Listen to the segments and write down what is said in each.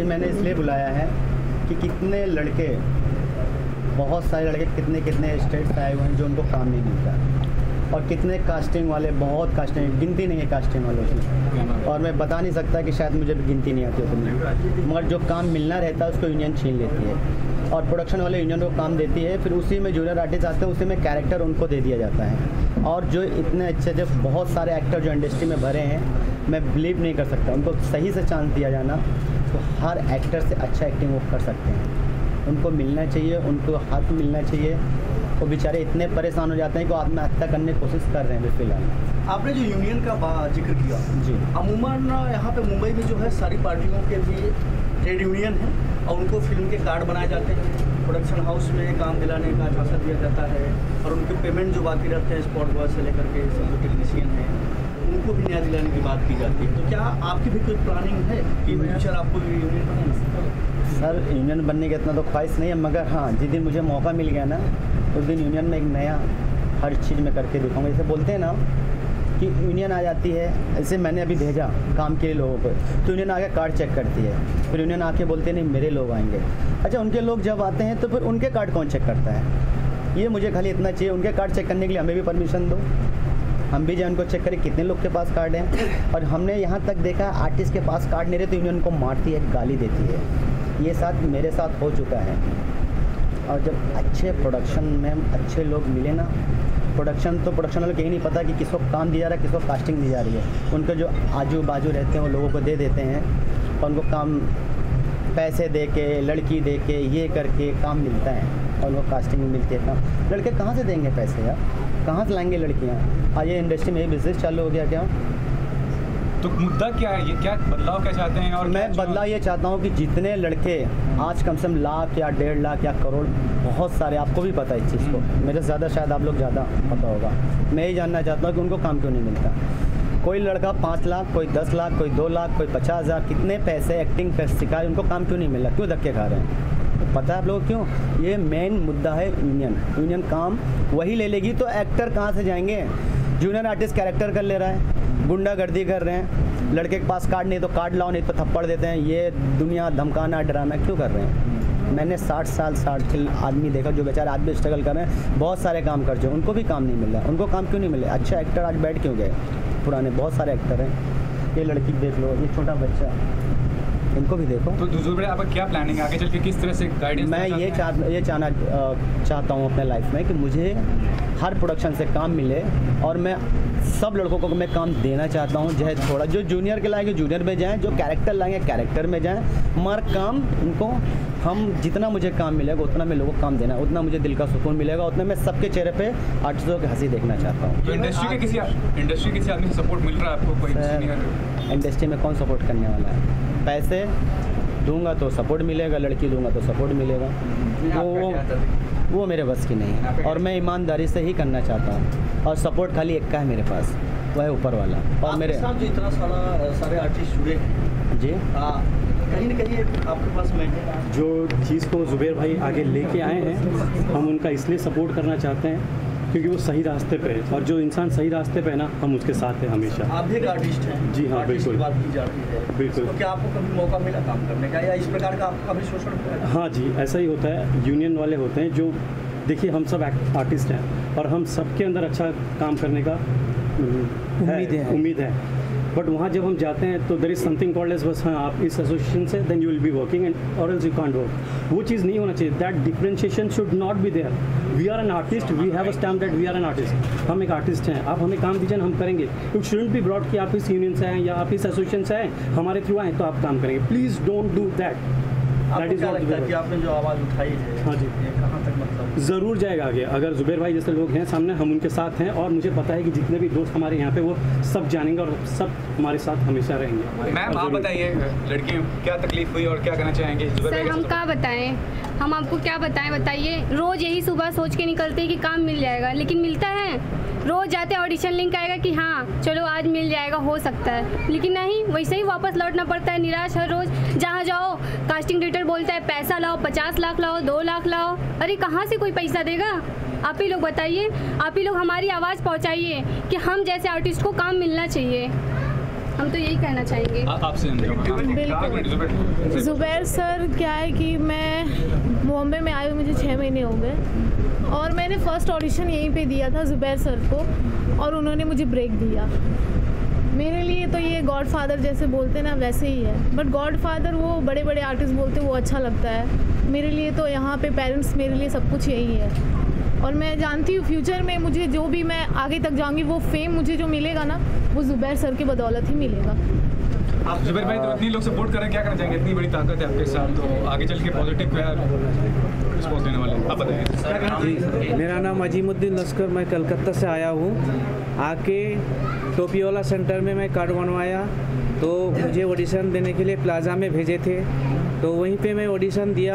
जी मैंने इसलिए बुलाया है कि कितने लड़के, बहुत सारे लड़के कितने कितने स्टेट से आए हुए हैं जो उनको काम नहीं मिलता, और कितने कास्टिंग वाले, बहुत कास्टिंग, गिनती नहीं है कास्टिंग वालों की, और मैं बता नहीं सकता कि शायद मुझे भी गिनती नहीं आती उतनी, मगर जो काम मिलना रहता है उसको यूनियन छीन लेती है, और प्रोडक्शन वाले यूनियन को काम देती है, फिर उसी में जूनियर आर्टिस्ट आते हैं, उसी में कैरेक्टर उनको दे दिया जाता है। और जो इतने अच्छे जो बहुत सारे एक्टर जो इंडस्ट्री में भरे हैं, मैं बिलीव नहीं कर सकता, उनको सही से चांस दिया जाना तो हर एक्टर से अच्छा एक्टिंग वो कर सकते हैं। उनको मिलना चाहिए, उनको हक मिलना चाहिए। वो बेचारे इतने परेशान हो जाते हैं कि वो आत्महत्या करने की कोशिश कर रहे हैं फिलहाल। आपने जो यूनियन का जिक्र किया जी, अमूमन यहाँ पे मुंबई में जो है सारी पार्टियों के भी ट्रेड यूनियन है और उनको फिल्म के कार्ड बनाए जाते हैं, प्रोडक्शन हाउस में काम दिलाने का आश्वासन दिया जाता है, और उनके पेमेंट जो बाकी रहते हैं स्पॉट बॉय से लेकर के सब जो टेक्नीशियन हैं उनको भी न्याय दिलाने की बात की जाती है। तो क्या आपकी भी कोई प्लानिंग है कि फ्यूचर आपको यूनियन बनाना? सर यूनियन बनने की इतना तो ख्वाहिश नहीं है, मगर हाँ जिस दिन मुझे मौका मिल गया ना उस दिन यूनियन में एक नया हर चीज़ में करके दिखाऊंगा। जैसे बोलते हैं ना कि यूनियन आ जाती है, ऐसे मैंने अभी भेजा काम के लोगों को, तो यूनियन आके कार्ड चेक करती है, फिर यूनियन आके बोलते नहीं मेरे लोग आएंगे। अच्छा, उनके लोग जब आते हैं तो फिर उनके कार्ड कौन चेक करता है? ये मुझे खाली इतना चाहिए, उनके कार्ड चेक करने के लिए हमें भी परमिशन दो, हम भी जाए उनको चेक करें कितने लोग के पास कार्ड हैं। और हमने यहाँ तक देखा आर्टिस्ट के पास कार्ड नहीं रहे तो यूनियन को मारती है, गाली देती है। ये साथ मेरे साथ हो चुका है। और जब अच्छे प्रोडक्शन में अच्छे लोग मिले ना, प्रोडक्शन वालों को यही नहीं पता कि किसको काम दिया जा रहा है, किसको कास्टिंग दी जा रही है। उनके जो आजू बाजू रहते हैं वो लोगों को दे देते हैं, और उनको काम पैसे दे के, लड़की दे के, ये करके काम मिलता है, और उनको कास्टिंग मिलती है काम। लड़के कहाँ से देंगे पैसे यार, कहाँ से लाएंगे लड़कियाँ? आज ये इंडस्ट्री में बिजनेस चालू हो गया क्या? तो मुद्दा क्या है, ये क्या बदलाव क्या चाहते हैं? और मैं बदलाव ये चाहता हूँ कि जितने लड़के आज कम से कम लाख या 1.5 लाख या करोड़, बहुत सारे, आपको भी पता है इस चीज़ को, मेरे से ज़्यादा शायद आप लोग ज़्यादा पता होगा। मैं ये जानना चाहता हूँ कि उनको काम क्यों नहीं मिलता। कोई लड़का 5 लाख, कोई 10 लाख, कोई 2 लाख, कोई 50,000, कितने पैसे एक्टिंग कर सिखाए, उनको काम क्यों नहीं मिल रहा? क्यों धक्के खा रहे हैं? पता है आप लोगों क्यों? ये मेन मुद्दा है यूनियन काम वही ले लेगी तो एक्टर कहाँ से जाएंगे? जूनियर आर्टिस्ट कैरेक्टर कर ले रहा है, गुंडागर्दी कर रहे हैं, लड़के के पास कार्ड नहीं तो कार्ड लाओ, नहीं तो थप्पड़ देते हैं। ये दुनिया धमकाना डराना क्यों कर रहे हैं? मैंने 60 आदमी देखा जो बेचारे आज भी स्ट्रगल कर रहे हैं, बहुत सारे काम कर जो उनको भी काम नहीं मिल रहा। उनको काम क्यों नहीं मिल रहा? अच्छा एक्टर आज बैठ क्यों गए? पुराने बहुत सारे एक्टर हैं, ये लड़की देख लो, ये छोटा बच्चा, इनको भी देखो। तो दूसरे आपका क्या प्लानिंग है आगे चल के, किस तरह से गाइडेंस? मैं ये चाहना चाहता हूँ अपने लाइफ में कि मुझे हर प्रोडक्शन से काम मिले, और मैं सब लड़कों को मैं काम देना चाहता हूँ। चाहे थोड़ा जो जूनियर के लाएंगे जूनियर में जाएं, जो कैरेक्टर लाएंगे कैरेक्टर में जाएं, मगर काम उनको, हम जितना मुझे काम मिलेगा उतना मैं लोगों को काम देना, उतना मुझे दिल का सुकून मिलेगा, उतना मैं सबके चेहरे पे आर्टिस्टों की हंसी देखना चाहता हूँ। तो इंडस्ट्री के किसी आदमी से सपोर्ट मिल रहा है आपको? कोई इंडस्ट्री में कौन सपोर्ट करने वाला है? पैसे दूंगा तो सपोर्ट मिलेगा, लड़की दूंगा तो सपोर्ट मिलेगा, वो मेरे बस की नहीं है। और मैं ईमानदारी से ही करना चाहता हूँ, और सपोर्ट खाली एक का है मेरे पास, वह है ऊपर वाला। और मेरे साथ जो इतना सारे आर्टिस्ट जुड़े हैं जी, कहीं ना कहीं आपके पास में जो चीज़ को ज़ुबैर भाई आगे लेके आए हैं, हम उनका इसलिए सपोर्ट करना चाहते हैं क्योंकि वो सही रास्ते पे है, और जो इंसान सही रास्ते पे है ना, हम उसके साथ हैं हमेशा। आप भी एक आर्टिस्ट हैं? जी हाँ, बिल्कुल। बात की जाती है बिल्कुल। तो क्या आपको कभी मौका मिला काम करने का, या इस प्रकार का आपका भी शोषण हुआ है? हाँ जी, ऐसा ही होता है। यूनियन वाले होते हैं जो, देखिए हम सब आर्टिस्ट हैं और हम सबके अंदर अच्छा काम करने का उम्मीद है, बट वहाँ जब हम जाते हैं तो there is something called as, बस हाँ आप इस एसोसिएशन से then you will be working and और एल्स यू कांट वर्क। वो चीज़ नहीं होना चाहिए। That differentiation should not be there. We are an artist, we have a stamp that we are an artist. हम एक आर्टिस्ट हैं, आप हमें काम दीजिए, हम करेंगे। इट शुडंट बी ब्रॉड कि आप इस यूनियन से आए या आप इस एसोसिएशन से आए, हमारे थ्रू आए तो आप काम करेंगे। Please don't do that. That is कि आपने जो आवाज़ उठाई है, हाँ जी, ये कहाँ तक मतलब ज़रूर जाएगा आगे। अगर ज़ुबैर भाई जैसे लोग हैं सामने, हम उनके साथ हैं, और मुझे पता है कि जितने भी दोस्त हमारे यहाँ पे वो सब जानेंगे और सब हमारे साथ हमेशा रहेंगे। मैम आप बताइए, लड़की क्या तकलीफ हुई और क्या कहना चाहेंगे? सर हम क्या बताएं, हम आपको क्या बताएं, बताइए। रोज़ यही सुबह सोच के निकलते हैं कि काम मिल जाएगा, लेकिन मिलता है? रोज़ जाते ऑडिशन लिंक आएगा कि हाँ चलो आज मिल जाएगा, हो सकता है, लेकिन नहीं, वैसे ही वापस लौटना पड़ता है निराश। हर रोज़ जहाँ जाओ कास्टिंग डायरेक्टर बोलता है पैसा लाओ, 50 लाख लाओ, 2 लाख लाओ। अरे कहाँ से कोई पैसा देगा? आप ही लोग बताइए, आप ही लोग हमारी आवाज़ पहुँचाइए कि हम जैसे आर्टिस्ट को काम मिलना चाहिए। हम तो यही कहना चाहेंगे। आपसे ज़ुबैर सर, क्या है कि मैं बॉम्बे में आई हूँ, मुझे 6 महीने हो गए और मैंने फ़र्स्ट ऑडिशन यहीं पे दिया था ज़ुबैर सर को और उन्होंने मुझे ब्रेक दिया। मेरे लिए तो ये गॉडफादर जैसे बोलते ना वैसे ही है, बट गॉडफादर वो बड़े बड़े आर्टिस्ट बोलते वो अच्छा लगता है। मेरे लिए तो यहाँ पे पेरेंट्स मेरे लिए सब कुछ यही है और मैं जानती हूँ फ्यूचर में मुझे जो भी मैं आगे तक जाऊँगी वो फेम मुझे जो मिलेगा ना वो ज़ुबैर सर की बदौलत ही मिलेगा। ज़ुबैर भाई, तो इतनी लोग सपोर्ट कर रहे हैं, क्या करना चाहेंगे? इतनी बड़ी ताकत है आपके साथ, तो आगे चल के पॉजिटिव क्या रिस्पॉन्स देने वाले आप बताइए। मेरा नाम अजीमुद्दीन लश्कर, मैं कलकत्ता से आया हूँ। आके टोपीवाला सेंटर में मैं कार्ड बनवाया तो मुझे ऑडिशन देने के लिए प्लाजा में भेजे थे, तो वहीं पे मैं ऑडिशन दिया।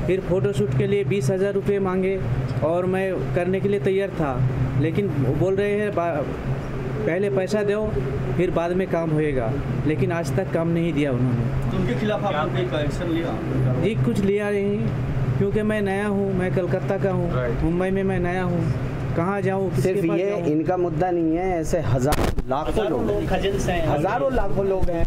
फिर फ़ोटोशूट के लिए 20,000 रुपये मांगे और मैं करने के लिए तैयार था, लेकिन बोल रहे हैं पहले पैसा दो फिर बाद में काम होएगा, लेकिन आज तक काम नहीं दिया उन्होंने। तो उनके खिलाफ आपने कोई एक्शन लिया? जी कुछ लिया नहीं, क्योंकि मैं नया हूँ, मैं कलकत्ता का हूँ, मुंबई में मैं नया हूँ, कहाँ जाऊँ? सिर्फ ये इनका मुद्दा नहीं है, ऐसे हज़ारों लाखों लोग हैं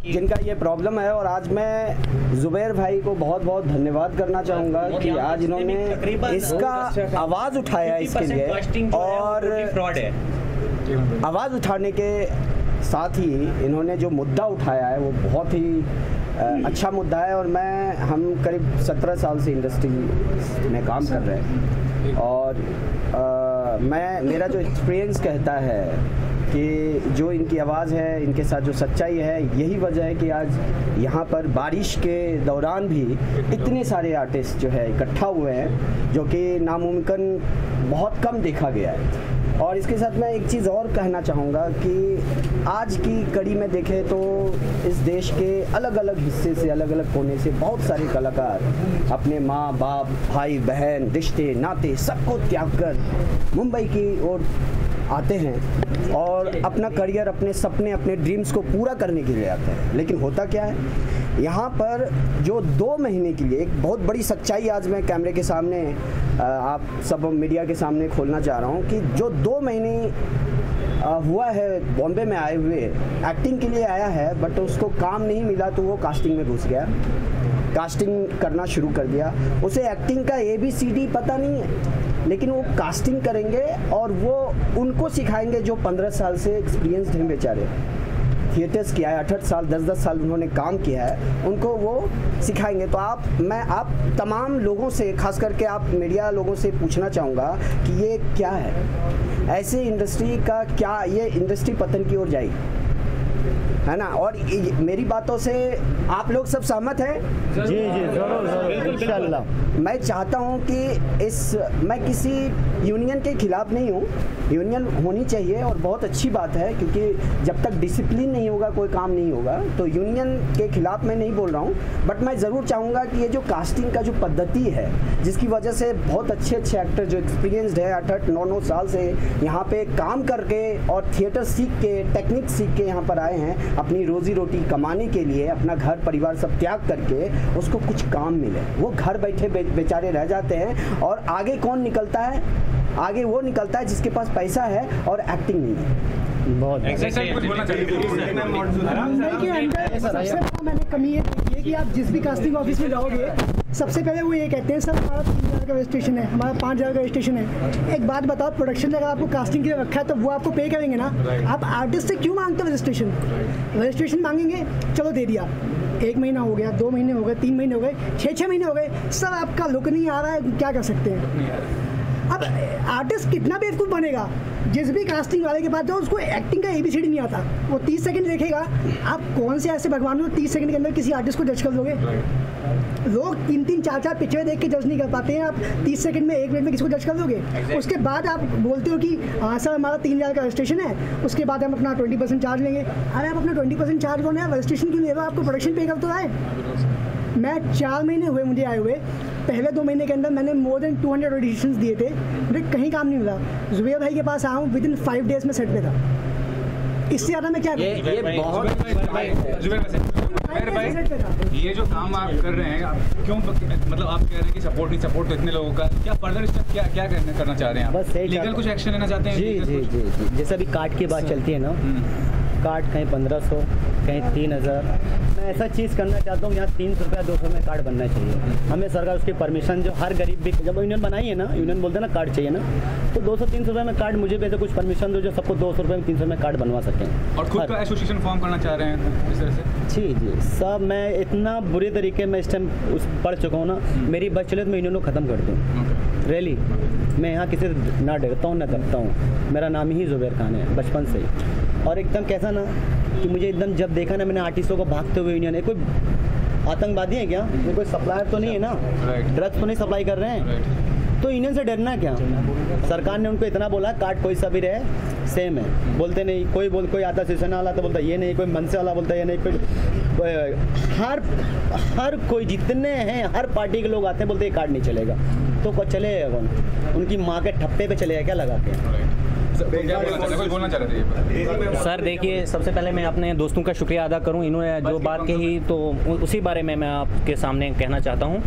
जिनका ये प्रॉब्लम है। और आज मैं ज़ुबैर भाई को बहुत बहुत धन्यवाद करना चाहूँगा कि आज इन्होंने इसका आवाज़ उठाया इसके लिए, और आवाज़ उठाने के साथ ही इन्होंने जो मुद्दा उठाया है वो बहुत ही अच्छा मुद्दा है। और हम करीब 17 साल से इंडस्ट्री में काम कर रहे हैं और मेरा जो एक्सपीरियंस कहता है कि जो इनकी आवाज़ है, इनके साथ जो सच्चाई है, यही वजह है कि आज यहाँ पर बारिश के दौरान भी इतने सारे आर्टिस्ट जो है इकट्ठा हुए हैं, जो कि नामुमकिन बहुत कम देखा गया है। और इसके साथ मैं एक चीज़ और कहना चाहूँगा कि आज की कड़ी में देखें तो इस देश के अलग अलग हिस्से से, अलग अलग कोने से बहुत सारे कलाकार अपने माँ बाप, भाई बहन, रिश्ते नाते सबको त्याग कर मुंबई की ओर आते हैं और अपना करियर, अपने सपने, अपने ड्रीम्स को पूरा करने के लिए आते हैं। लेकिन होता क्या है, यहाँ पर जो 2 महीने के लिए, एक बहुत बड़ी सच्चाई आज मैं कैमरे के सामने, आप सब मीडिया के सामने खोलना चाह रहा हूँ कि जो 2 महीने हुआ है बॉम्बे में आए हुए, एक्टिंग के लिए आया है, बट उसको काम नहीं मिला तो वो कास्टिंग में घुस गया, कास्टिंग करना शुरू कर दिया। उसे एक्टिंग का ABCD पता नहीं है, लेकिन वो कास्टिंग करेंगे और वो उनको सिखाएंगे जो 15 साल से एक्सपीरियंस्ड हैं बेचारे, थिएटर्स किया है, 8 साल 10 साल उन्होंने काम किया है, उनको वो सिखाएंगे। तो आप तमाम लोगों से, खास करके आप मीडिया लोगों से पूछना चाहूँगा कि ये क्या है, ऐसे इंडस्ट्री का क्या, ये इंडस्ट्री पतन की ओर जाएगी, है ना? और मेरी बातों से आप लोग सब सहमत हैं? जी जरूर इंशाल्लाह। मैं चाहता हूं कि मैं किसी यूनियन के खिलाफ नहीं हूं, यूनियन होनी चाहिए और बहुत अच्छी बात है, क्योंकि जब तक डिसिप्लिन नहीं होगा कोई काम नहीं होगा। तो यूनियन के खिलाफ मैं नहीं बोल रहा हूं, बट मैं ज़रूर चाहूँगा कि ये जो कास्टिंग का जो पद्धति है, जिसकी वजह से बहुत अच्छे एक्टर जो एक्सपीरियंसड है 8-8, 9-9 साल से यहाँ पे काम करके और थिएटर सीख के, टेक्निक सीख के यहाँ पर आए हैं अपनी रोजी रोटी कमाने के लिए, अपना घर परिवार सब त्याग करके, उसको कुछ काम मिले, वो घर बैठे बेचारे रह जाते हैं। और आगे कौन निकलता है? आगे वो निकलता है जिसके पास पैसा है और एक्टिंग नहीं है। बहुत मैंने कमी ये देखी है कि आप जिस भी कास्टिंग ऑफिस में जाओगे, सबसे पहले वो ये कहते हैं सर हमारा 3,000 का रजिस्ट्रेशन है, हमारा 5,000 का रजिस्ट्रेशन है। एक बात बताओ, प्रोडक्शन ने अगर आपको कास्टिंग के लिए रखा है तो वो आपको पे करेंगे ना। आप आर्टिस्ट से क्यों मांगते हो रजिस्ट्रेशन? रजिस्ट्रेशन मांगेंगे, चलो दे दिया, 1 महीना हो गया, 2 महीने हो गए, 3 महीने हो गए, 6 महीने हो गए, सर आपका लुक नहीं आ रहा है, क्या कर सकते हैं? अब आर्टिस्ट कितना बेवकूफ़ बनेगा, जिस भी कास्टिंग वाले के पास जाओ उसको एक्टिंग का ABCD नहीं आता, वो 30 सेकंड देखेगा। आप कौन से ऐसे भगवान हो 30 सेकंड के अंदर किसी आर्टिस्ट को जज कर दोगे? लोग 3-3, 4-4 पिक्चरें देख के जज नहीं कर पाते हैं, आप 30 सेकंड में, 1 मिनट में किसी को जज कर दोगे? उसके बाद आप बोलते हो कि हाँ सर हमारा 3,000 का रजिस्ट्रेशन है, उसके बाद हम अपना 20% चार्ज लेंगे। अरे आप अपना 20% चार्ज कौन है, रजिस्ट्रेशन क्यों ले रहे हो? आपको प्रोडक्शन पे कर तो रहा है। मैं 4 महीने हुए मुझे आए हुए, पहले 2 महीने के अंदर मैंने मोर देन 200 ऑडिशंस दिए थे, मुझे कहीं काम नहीं मिला। ज़ुबैर भाई के पास आया हूँ, विदिन 5 डेज़ में सेट पे था। इससे ज़्यादा मैं क्या करूँ? ये बहुत ये जो काम आप कर रहे हैं, क्यों मतलब आप कह रहे हैं कि सपोर्ट तो इतने लोगों का, क्या फर्दर स्टेप क्या करना चाह रहे हैं आप? बस लीगल कुछ एक्शन लेना चाहते हैं? जी जैसा भी कार्ड की बात चलती है ना, कार्ड कहीं 1500, कहीं 3000। मैं ऐसा चीज़ करना चाहता हूँ यहाँ 300 रुपया 200 में कार्ड बनना चाहिए। हमें सरकार उसकी परमिशन, जो हर गरीब भी, जब यूनियन बनाई है ना, यूनियन बोलते हैं ना कार्ड चाहिए ना, तो 200-300 रुपये में कार्ड, मुझे भी ऐसे कुछ परमिशन दो जो सबको 200 रुपये में 300 में कार्ड बनवा सकें। और खुद का एसोसिएशन फॉर्म करना चाह रहे हैं इस तरह से? जी सब, मैं इतना बुरे तरीके में इस टाइम उस पढ़ चुका हूँ ना, मेरी बस चले तो मैं यूनियन को ख़त्म कर दूँ। रियली मैं यहाँ किसी से ना डरता हूँ ना करता हूँ। मेरा नाम ही ज़ुबैर खान है बचपन से ही। और एकदम कैसा ना कि मुझे एकदम जब देखा ना मैंने आर्टिस्टों को भागते हुए यूनियन, कोई आतंकवादी है क्या? ये कोई सप्लायर तो नहीं है ना, ड्रग्स तो नहीं सप्लाई कर रहे हैं, तो यूनियन से डरना क्या? सरकार ने उनको इतना बोला कार्ड कोई सा भी रहे सेम है, बोलते नहीं। कोई आता शिवसेना वाला तो बोलता ये नहीं, कोई मनसे वाला बोलता ये नहीं, कोई हर कोई जितने हैं हर पार्टी के लोग आते हैं बोलते ये कार्ड नहीं चलेगा। तो चलेगा कौन? उनकी माँ के ठप्पे पे चलेगा क्या लगा के? सर देखिए, सबसे पहले मैं अपने दोस्तों का शुक्रिया अदा करूं, इन्होंने जो बात कही तो उसी बारे में मैं आपके सामने कहना चाहता हूं।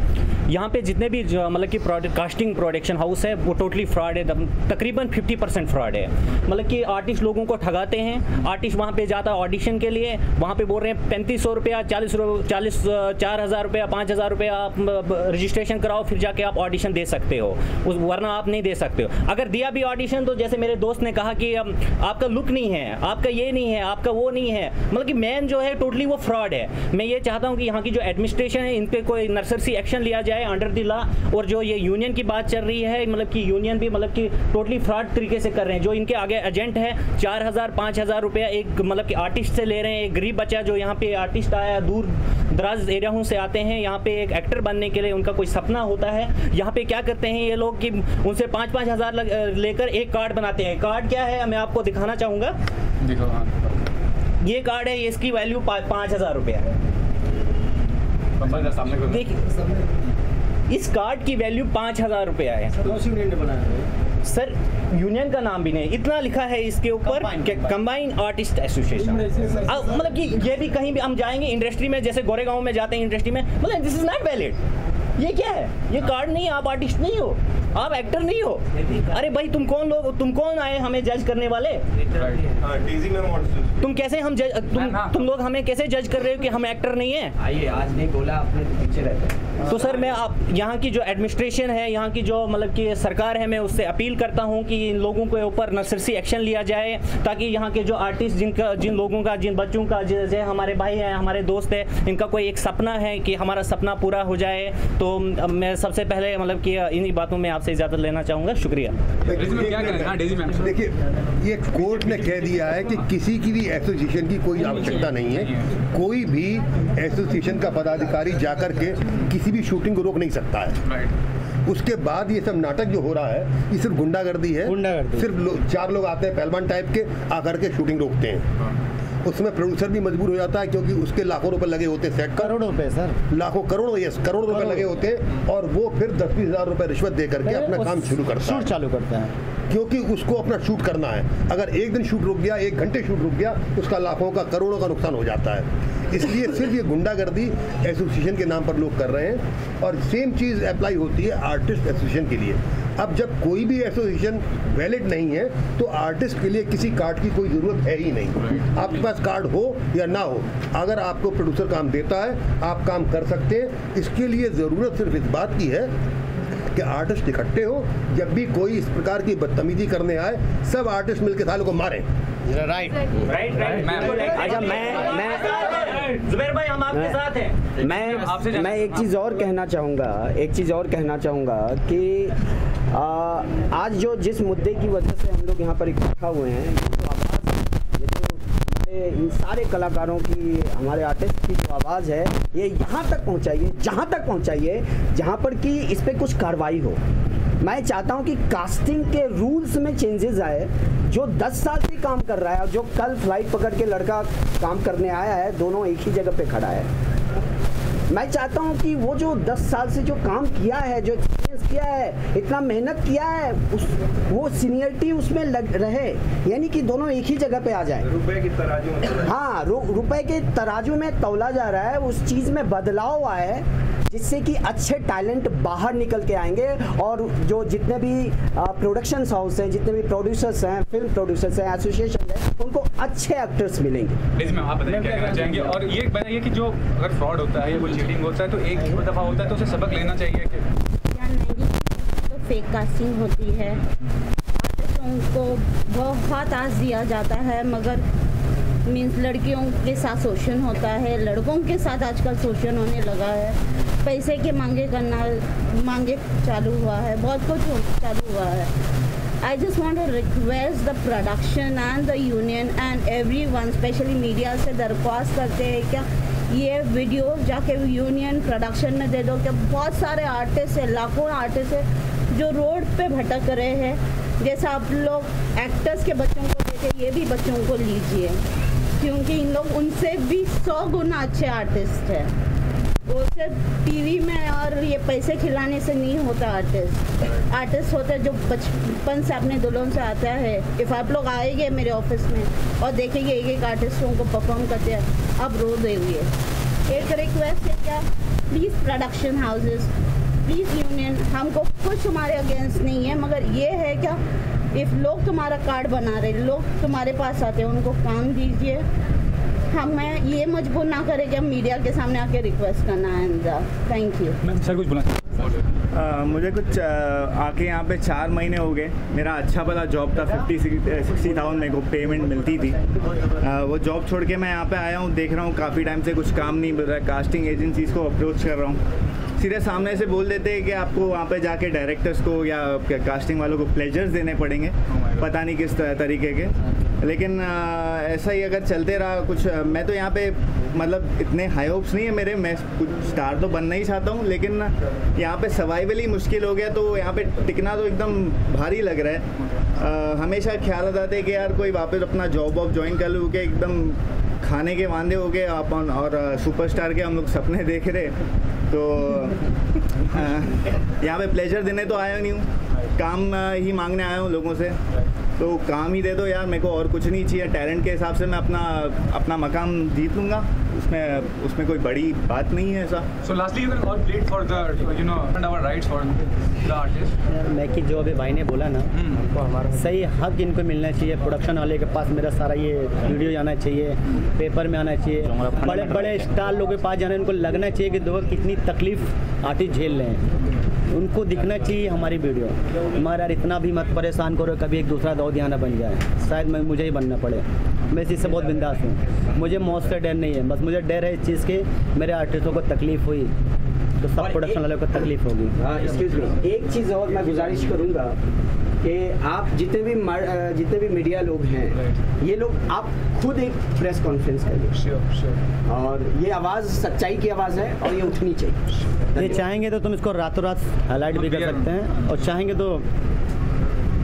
यहाँ पे जितने भी जो मतलब कि कास्टिंग प्रोडक्शन हाउस है वो टोटली फ्रॉड है, तकरीबन 50% फ्रॉड है। मतलब कि आर्टिस्ट लोगों को ठगाते हैं। आर्टिस्ट वहाँ पे जाता है ऑडिशन के लिए, वहाँ पे बोल रहे हैं 3500 रुपया, 4000 रुपया, 5000 रुपया आप रजिस्ट्रेशन कराओ, फिर जाके आप ऑडिशन दे सकते हो, वरना आप नहीं दे सकते हो। अगर दिया भी ऑडिशन तो जैसे मेरे दोस्त ने कहा कि आपका लुक नहीं है, आपका ये नहीं है, आपका वो नहीं है, मतलब कि मैन जो है टोटली वो फ्रॉड है। मैं ये चाहता हूँ कि यहाँ की जो एडमिनिस्ट्रेशन है इन पे कोई नर्सरी एक्शन लिया जाए अंडर द लॉ। और जो ये यूनियन की बात चल रही है, मतलब कि यूनियन भी मतलब कि टोटली फ्रॉड तरीके से कर रहे हैं। जो इनके आगे एजेंट है 4000-5000 रुपया एक मतलब कि आर्टिस्ट से ले रहे हैं। एक गरीब बच्चा जो यहाँ पे आर्टिस्ट आया, दूर दराज एरियाओं से आते हैं यहाँ पे एक एक्टर बनने के लिए, उनका कोई सपना होता है। यहाँ पे क्या करते हैं ये लोग कि उनसे 5-5 हज़ार लेकर एक कार्ड बनाते हैं। कार्ड क्या है मैं आपको दिखाना चाहूँगा। देखो, हाँ। ये कार्ड है, इसकी वैल्यू 5000 रुपया है। देखिए इस कार्ड की वैल्यू 5000 रुपया है। सर यूनियन का नाम भी नहीं, इतना लिखा है इसके ऊपर कंबाइंड आर्टिस्ट एसोसिएशन। मतलब कि ये भी कहीं भी हम जाएंगे इंडस्ट्री में, जैसे गोरेगांव में जाते हैं इंडस्ट्री में, मतलब दिस इज नॉट वैलिड। ये क्या है? ये कार्ड नहीं है, आप आर्टिस्ट नहीं हो, आप एक्टर नहीं हो। अरे भाई तुम कौन आए हमें जज करने वाले? तुम कैसे हम तुम लोग हमें कैसे जज कर रहे हो कि हम एक्टर नहीं है? आइए, आज नहीं बोला, आपने पीछे रहते। तो सर मैं आप यहाँ की जो एडमिनिस्ट्रेशन है, यहाँ की जो मतलब कि सरकार है, मैं उससे अपील करता हूँ कि इन लोगों के ऊपर नर्सरी एक्शन लिया जाए, ताकि यहाँ के जो आर्टिस्ट जिन लोगों का, जिन बच्चों का, जैसे हमारे भाई हैं, हमारे दोस्त हैं, इनका कोई एक सपना है कि हमारा सपना पूरा हो जाए। तो मैं सबसे पहले मतलब कि इन्हीं बातों में आपसे इजाज़त लेना चाहूँगा। शुक्रिया। देखिए, ये कोर्ट ने कह दिया है कि किसी की भी एसोसिएशन की कोई आवश्यकता नहीं है। कोई भी एसोसिएशन का पदाधिकारी जाकर के किसी भी शूटिंग को रोक नहीं सकता है। उसके बाद ये सब नाटक जो हो रहा है ये सिर्फ गुंडागर्दी है। सिर्फ 4 लोग आते हैं पहलवान टाइप के, आकर के शूटिंग रोकते हैं। उसमें प्रोड्यूसर भी मजबूर हो जाता है, क्योंकि उसके लाखों रुपए लगे होते हैं, सेट करोड़ों रुपए सर, करोड़ रुपए लगे होते हैं, और वो फिर 10-20 हज़ार रुपए रिश्वत दे करके अपना काम शुरू करता है, चालू करता है, क्योंकि उसको अपना शूट करना है। अगर एक दिन शूट रुक गया, 1 घंटे शूट रुक गया, उसका लाखों का, करोड़ों का नुकसान हो जाता है। इसलिए सिर्फ ये गुंडागर्दी एसोसिएशन के नाम पर लोग कर रहे हैं, और सेम चीज़ अप्लाई होती है आर्टिस्ट एसोसिएशन के लिए। अब जब कोई भी एसोसिएशन वैलिड नहीं है तो आर्टिस्ट के लिए किसी कार्ड की कोई ज़रूरत है ही नहीं। आपके पास कार्ड हो या ना हो, अगर आपको प्रोड्यूसर काम देता है आप काम कर सकते हैं। इसके लिए ज़रूरत सिर्फ इस बात की है कि आर्टिस्ट इकट्ठे हो। जब भी कोई इस प्रकार की बदतमीजी करने आए, सब आर्टिस्ट मिलकर सालों को मारें। राइट। अच्छा, मैं ज़ुबैर भाई, हम आपके साथ हैं। मैं एक चीज़ और कहना चाहूँगा कि आज जिस मुद्दे की वजह से हम लोग यहाँ पर इकट्ठा हुए हैं, इन सारे कलाकारों की, हमारे आर्टिस्ट की जो आवाज़ है, ये यहाँ तक पहुँचाइए, जहाँ पर कि इस पर कुछ कार्रवाई हो। मैं चाहता हूँ कि कास्टिंग के रूल्स में चेंजेस आए। जो 10 साल से काम कर रहा है और जो कल फ्लाइट पकड़ के लड़का काम करने आया है, दोनों एक ही जगह पे खड़ा है। मैं चाहता हूँ कि वो जो 10 साल से जो काम किया है, जो एक्सपीरियंस किया है, इतना मेहनत किया है, वो सीनियरिटी उसमें रहे, यानी कि दोनों एक ही जगह पे आ जाए। रुपए की तराजू में, हाँ, रुपए के तराजू में तौला जा रहा है, उस चीज़ में बदलाव आए। जिससे कि अच्छे टैलेंट बाहर निकल के आएंगे और जो जितने भी प्रोडक्शन हाउस हैं, जितने भी प्रोड्यूसर्स हैं, फिल्म प्रोड्यूसर्स हैं, एसोसिएशन है, उनको अच्छे एक्टर्स मिलेंगे। इसमें आप बताइए क्या कहना चाहेंगे। और ये बताइए कि जो अगर फ्रॉड होता है या कोई चीटिंग होता है तो एक दफ़ा होता है तो उसे सबक लेना चाहिए कि तो फेक कास्टिंग होती है, आर्टिस्टों को बहुत आस दिया जाता है, मगर मीन्स लड़कियों के साथ शोषण होता है, लड़कों के साथ आजकल शोषण होने लगा है, पैसे के मांगे चालू हुआ है, बहुत कुछ चालू हुआ है। I just want to request the production and the union and everyone, especially media से दरख्वास्त करते हैं क्या ये वीडियो जाके यूनियन प्रोडक्शन में दे दो। क्या बहुत सारे आर्टिस्ट हैं, लाखों आर्टिस्ट हैं जो रोड पे भटक रहे हैं। जैसा आप लोग एक्टर्स के बच्चों को देखे, ये भी बच्चों को लीजिए, क्योंकि इन लोग उनसे भी 100 गुना अच्छे आर्टिस्ट हैं। वो सिर्फ टीवी में और ये पैसे खिलाने से नहीं होता। आर्टिस्ट होता है जो बचपन से अपने दिलों से आता है। इफ़ आप लोग आएंगे मेरे ऑफिस में और देखेंगे एक एक आर्टिस्टों को परफॉर्म करते हैं, अब रो देंगे। एक रिक्वेस्ट है क्या, please production houses, please union, हमको कुछ हमारे अगेंस्ट नहीं है, मगर ये है क्या, इफ़ लोग तुम्हारा कार्ड बना रहे, लोग तुम्हारे पास आते हैं, उनको काम दीजिए। हमें ये मजबूर ना करें कि हम मीडिया के सामने आके रिक्वेस्ट करना है। Thank you. सर कुछ बोला। मुझे कुछ आके यहाँ पे 4 महीने हो गए। मेरा अच्छा भला जॉब था, 50-60,000 मेरे को पेमेंट मिलती थी। वो जॉब छोड़ के मैं यहाँ पे आया हूँ, देख रहा हूँ काफ़ी टाइम से कुछ काम नहीं मिल रहा है। कास्टिंग एजेंसीज़ को अप्रोच कर रहा हूँ, सीधे सामने से बोल देते हैं कि आपको वहाँ पे जाके डायरेक्टर्स को या कास्टिंग वालों को प्लेजर्स देने पड़ेंगे, पता नहीं किस तरीके के। लेकिन ऐसा ही अगर चलते रहा कुछ, मैं तो यहाँ पे मतलब इतने हाई होप्स नहीं है मेरे, मैं कुछ स्टार तो बनना ही चाहता हूँ, लेकिन यहाँ पे सर्वाइवल ही मुश्किल हो गया, तो यहाँ पे टिकना तो एकदम भारी लग रहा है। हमेशा ख्याल आता है कि यार कोई वापस अपना जॉब वॉब ज्वाइन कर लूँ, कि एकदम खाने के वांदे हो गए अपन, और सुपरस्टार के हम लोग सपने देख रहे। तो यहाँ पे प्लेजर देने तो आया नहीं हूँ, काम ही मांगने आया हूँ लोगों से, तो काम ही दे दो यार, मेरे को और कुछ नहीं चाहिए। टैलेंट के हिसाब से मैं अपना मकाम जीत लूँगा, उसमें कोई बड़ी बात नहीं है ऐसा। So lastly you can all plead for the and our rights for the artist। मैं कि जो अभी भाई ने बोला ना, तो हमारा सही हक इनको मिलना चाहिए। प्रोडक्शन वाले के पास मेरा सारा ये वीडियो जाना चाहिए, पेपर में आना चाहिए, बड़े बड़े स्टार लोगों के पास जाना, उनको लगना चाहिए कि देखो कितनी तकलीफ आर्टिस्ट झेल रहे हैं, उनको दिखना चाहिए हमारी वीडियो। हमारा यार इतना भी मत परेशान करो, कभी एक दूसरा दौदियाना बन जाए, शायद मुझे ही बनना पड़े। मैं इस चीज़ से बहुत बिंदास हूँ, मुझे मौत से डर नहीं है, बस मुझे डर है इस चीज़ के मेरे आर्टिस्टों को तकलीफ़ हुई तो सब प्रोडक्शन वालों को तकलीफ होगी। एक्सक्यूज मी, एक चीज़ और मैं गुजारिश करूँगा कि आप जितने भी मीडिया लोग हैं, ये लोग आप खुद एक प्रेस कॉन्फ्रेंस करिए, और ये आवाज़ सच्चाई की आवाज़ है और ये उठनी चाहिए। ये चाहेंगे तो तुम इसको रातों रात हाईलाइट भी कर सकते हैं, और चाहेंगे तो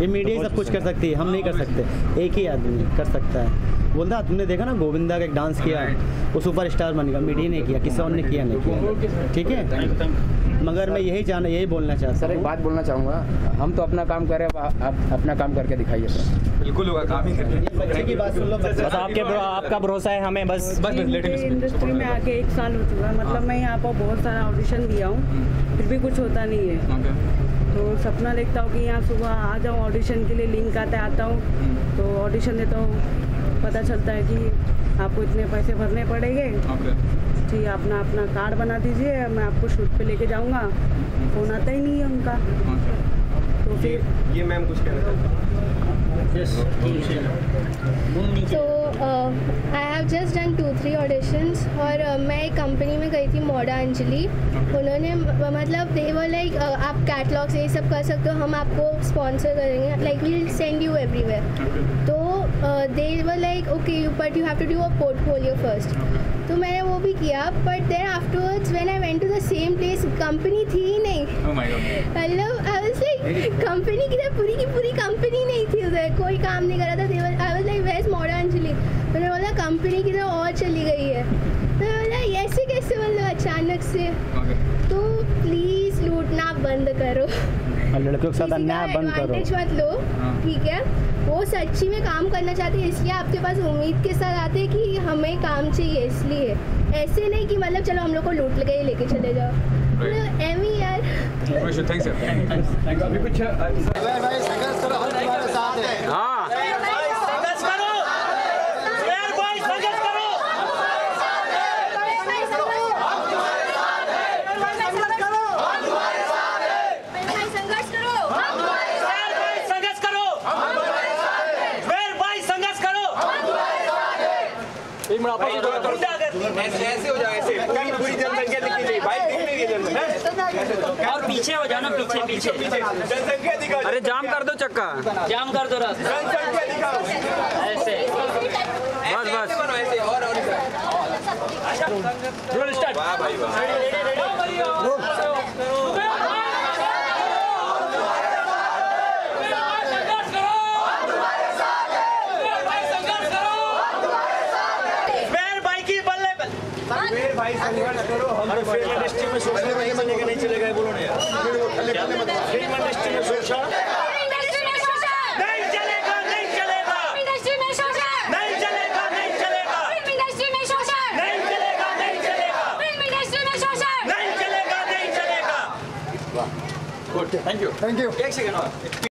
ये मीडिया ही सब कुछ कर सकती है, हम नहीं कर सकते, एक ही आदमी कर सकता है। बोलता तुमने देखा ना गोविंदा का एक डांस किया, वो सुपर स्टार बन गया, मीडिया ने किया, किसी और ने किया नहीं किया, ठीक है। मगर मैं यही बोलना चाहता हूँ। सर एक बात बोलना चाहूँगा, हम तो अपना काम करें, आप अपना काम करके दिखाइए सर। बिल्कुल होगा, काम ही करेंगे। बच्चे की बात सुन लो, बस आपका भरोसा है हमें, बस इंडस्ट्री में आके 1 साल हो चुका है, मतलब मैं यहाँ पर बहुत सारा ऑडिशन दिया हूँ, फिर भी कुछ होता नहीं है। तो सपना देखता हूँ कि यहाँ सुबह आ जाऊँ ऑडिशन के लिए, लिंक आता हूँ तो ऑडिशन देता हूँ, पता चलता है कि आपको इतने पैसे भरने पड़ेंगे, ठीक है, अपना कार्ड बना दीजिए, मैं आपको शूट पे लेके जाऊँगा। फ़ोन आता ही नहीं है उनका। तो फिर ये मैम कुछ कहना चाहते हैं। So I have just done 2-3 auditions, और मैं एक कंपनी में गई थी, मोडा अंजलि। उन्होंने मतलब they were like आप कैटलॉग्स ये सब कर सकते हो, हम आपको स्पॉन्सर करेंगे, like we'll send you everywhere। तो they were like okay but you have to do a portfolio first। तो मैंने वो भी किया, but then afterwards when I went to the same place, company थी ही नहीं। Oh my God। मतलब I was like company की पूरी की पूरी कंपनी नहीं थी उधर, कोई काम नहीं कर रहा था। I was like where's मोडा अंजलि? मैंने बोला कंपनी की तरह और चली गई है। तो बोला ऐसे कैसे मतलब अचानक से। तो प्लीज़ लूटना बंद करो, लड़कियों के साथ अन्याय बंद करो, मत लो, ठीक है। वो सच्ची में काम करना चाहते हैं, इसलिए आपके पास उम्मीद के साथ आते हैं कि हमें काम चाहिए, इसलिए ऐसे नहीं कि मतलब चलो हम लोग को लूट के लेके चले जाओ। एमी यार थैंक्स यार। अभी कुछ भाई संघर्ष करो, हम तुम्हारे साथ हैं। हाँ संघर्ष करो, यार भाई संघर्ष करो, हम तुम्हारे साथ हैं। संघर्ष करो, हम तुम्हारे साथ हैं। भाई संघर्ष करो, हम तुम्हारे साथ हैं। भाई संघर्ष करो, हम तुम्हारे साथ हैं। भाई संघर्ष करो, हम तुम्हारे साथ हैं। एक मिनट आपस ऐसे हो जाए, ऐसे पूरी जनसंख्या दिखनी चाहिए भाई, दिख नहीं रही जनसंख्या। और पीछे हो जाना, पीछे जनसंख्या दिखाओ। अरे जाम कर दो चक्का, जाम कर दो रास्ता। जनसंख्या दिखाओ ऐसे बस ऐसे और रोल स्टार्ट। वाह भाई वाह। भाई संघर्ष करो, हम फिल्म इंडस्ट्री में शोषण नहीं बनेगा, नहीं चलेगा, बोलो ना यार। फिल्म इंडस्ट्री में शोषण नहीं चलेगा, नहीं चलेगा, इंडस्ट्री में शोषण नहीं चलेगा, नहीं चलेगा, फिल्म इंडस्ट्री में शोषण नहीं चलेगा, नहीं चलेगा, फिल्म इंडस्ट्री में शोषण नहीं चलेगा, नहीं चलेगा। Thank you. एक सेकंड।